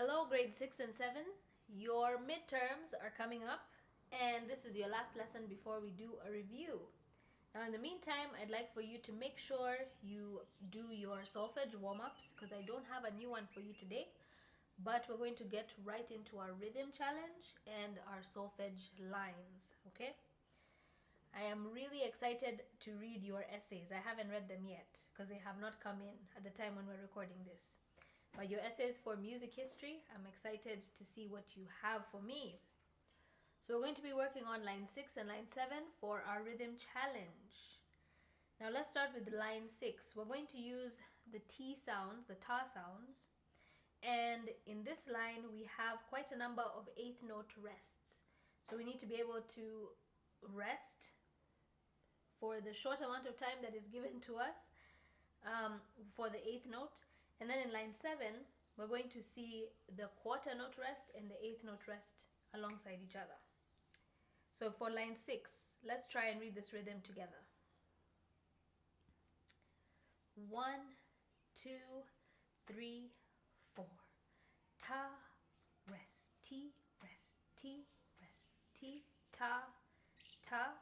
Hello, grade 6 and 7. Your midterms are coming up, and this is your last lesson before we do a review. Now, in the meantime, I'd like for you to make sure you do your solfege warm-ups because I don't have a new one for you today, but we're going to get right into our rhythm challenge and our solfege lines, okay? I am really excited to read your essays. I haven't read them yet because they have not come in at the time when we're recording this. But your essays for music history, I'm excited to see what you have for me. So we're going to be working on line 6 and line 7 for our rhythm challenge. Now let's start with line 6. We're going to use the T sounds, the ta sounds. And in this line, we have quite a number of eighth note rests. So we need to be able to rest for the short amount of time that is given to us for the eighth note. And then in line 7, we're going to see the quarter note rest and the eighth note rest alongside each other. So for line 6, let's try and read this rhythm together. 1, 2, 3, 4. Ta, rest, T, rest, T, rest, T, ta, ta,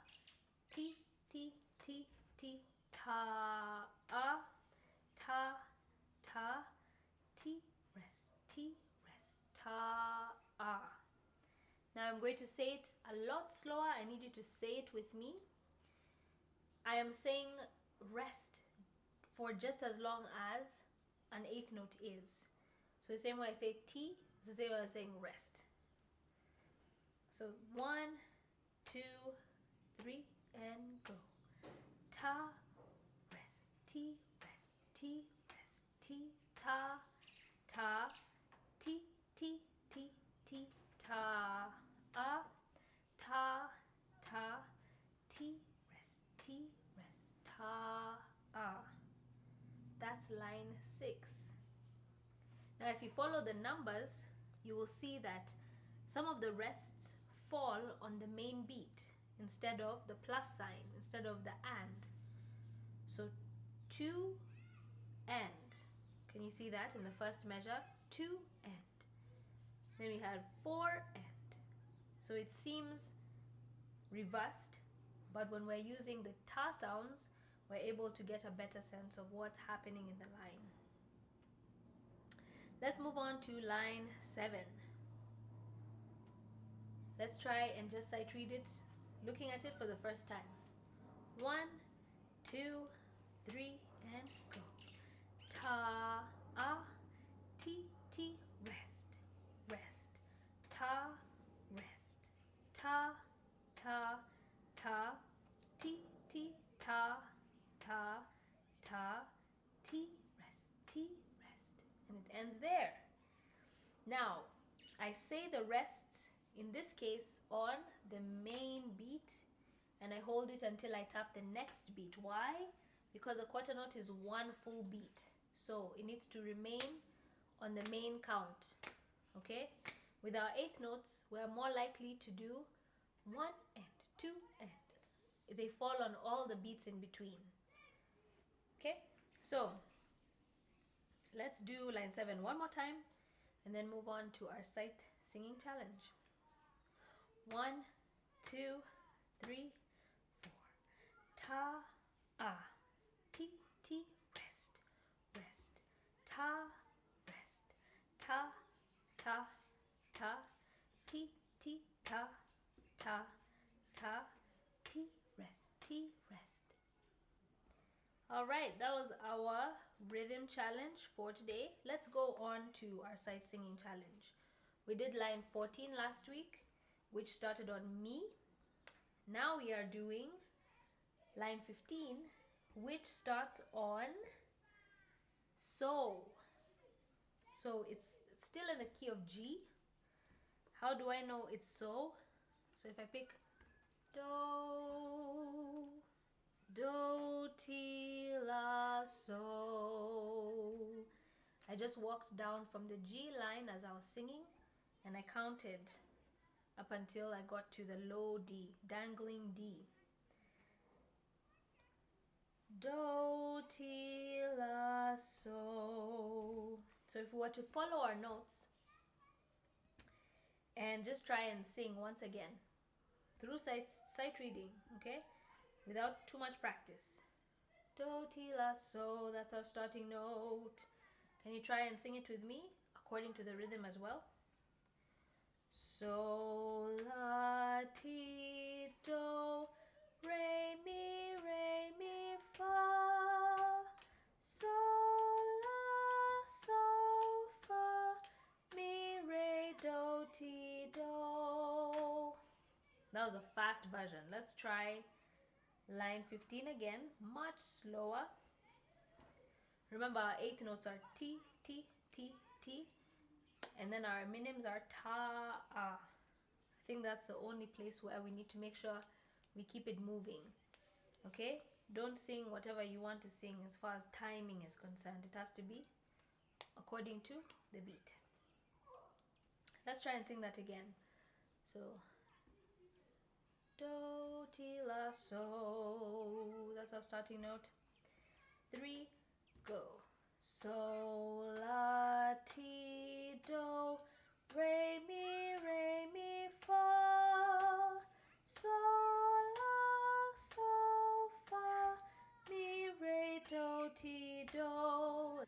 T, T, T, T, ta, ta, ta, T, rest, ta, Now I'm going to say it a lot slower. I need you to say it with me. I am saying rest for just as long as an eighth note is. So the same way I say T, it's the same way I'm saying rest. So 1, 2, 3, and go. Ta, rest, T, rest, T, rest, T, ta, ta, T, T, T, T, ta, ta, T, rest, ta, That's line 6. Now if you follow the numbers, you will see that some of the rests fall on the main beat instead of the plus sign, instead of the and. So 2 and. Can you see that in the first measure? 2 and. Then we had 4 and. So it seems reversed, but when we're using the ta sounds, we're able to get a better sense of what's happening in the line. Let's move on to line 7. Let's try and just sight read it, looking at it for the first time. 1, 2, 3, and go. Ta, T, T, rest, rest. Ta, rest. Ta, ta, T, T, ta, T, rest, and it ends there. Now, I say the rests in this case on the main beat, and I hold it until I tap the next beat. Why? Because a quarter note is one full beat, so it needs to remain on the main count. Okay? With our eighth notes, we're more likely to do 1 and 2 and. They fall on all the beats in between. Okay? So, let's do line 7 one more time and then move on to our sight singing challenge. 1, 2, 3, 4. Ta, T, T, rest, rest. Ta, rest. Ta, T, T, ta, T, rest. All right, that was our rhythm challenge for today. Let's go on to our sight singing challenge. We did line 14 last week, which started on me. Now we are doing line 15, which starts on so. So it's still in the key of G. How do I know it's so? So if I pick do, ti, la, so. I just walked down from the G line as I was singing, and I counted up until I got to the low D, dangling D. Do, ti, la, so. So if we were to follow our notes, And just try and sing once again through sight reading, okay, without too much practice. Do, ti, la, so, that's our starting note. Can you try and sing it with me according to the rhythm as well? So, la, ti, do, re, mi, fa. So, la, so, fa, mi, re, do, ti, do. That was a fast version. Let's try line 15 again, much slower. Remember, our eighth notes are T, T, T, T, and then our minims are ta, ah. I think that's the only place where we need to make sure we keep it moving. Okay? Don't sing whatever you want to sing as far as timing is concerned. It has to be according to the beat. Let's try and sing that again. So, do, ti, la, so. That's our starting note. 3, go. So, la, ti, do, re, mi, fa. So, la, so, fa, mi, re, do, ti, do.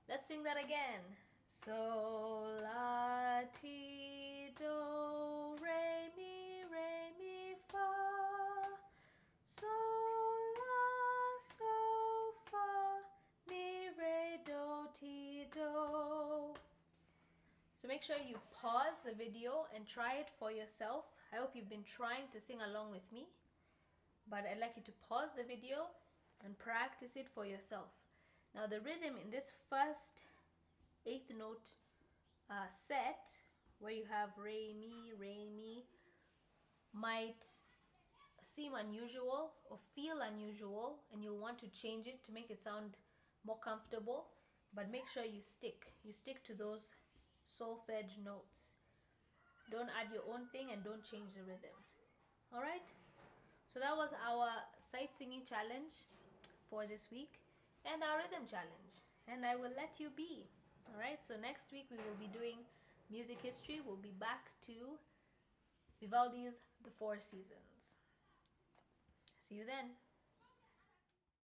Let's sing that again. So, la, ti, do, re, mi, fa. So, la, so, fa, mi, re, do, ti, do. So make sure you pause the video and try it for yourself. I hope you've been trying to sing along with me, but I'd like you to pause the video and practice it for yourself. Now the rhythm in this first eighth note set, where you have re, mi, might seem unusual or feel unusual, and you'll want to change it to make it sound more comfortable, but make sure you stick to those solfege notes. Don't add your own thing and don't change the rhythm. All right, so that was our sight singing challenge for this week and our rhythm challenge, and I will let you be. All right, so next week we will be doing music history. We'll be back to Vivaldi's The Four Seasons. See you then.